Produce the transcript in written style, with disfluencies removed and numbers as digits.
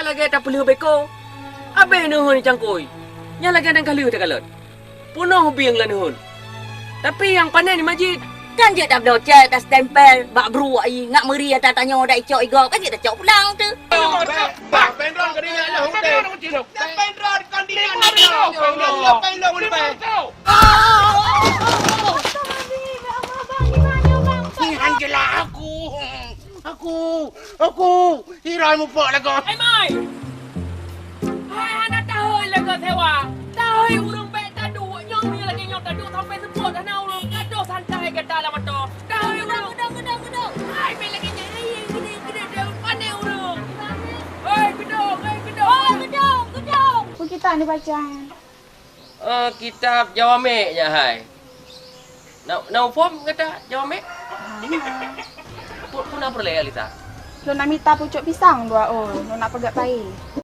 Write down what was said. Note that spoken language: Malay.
lagi tak perlu beko. Abe nuhun cangkui. Nya lagi nang kalu tak kalut. Punoh biang lah nuhun. Tapi yang pandai ni Majid. Kan je dah belajar tak stempel, bak bru ai ngak meri tak tanya dak icok igo kan je dah cok pulang tu. Pendron ka din ala hotel. Pendron ka din ala. Pendron boleh pe. Angela aku. Hirai mo po lago. Ai mai. Hai anak tahu lagu sewa. Tahu urang bet tadu nyong ni lagi nyong tadu sampai sebut dah nau lu. Kado santai kata lah mato. Tahu urang. Hai be lagi nyai gede dah pandai urang. Hei gedong. Buku kita ni baca. Kitab Jawamiknya hai. Nau form kata Jawamik. Pun apa lagi Alita? Lo nak minta pucuk pisang dua oh, lo nak pegat pai.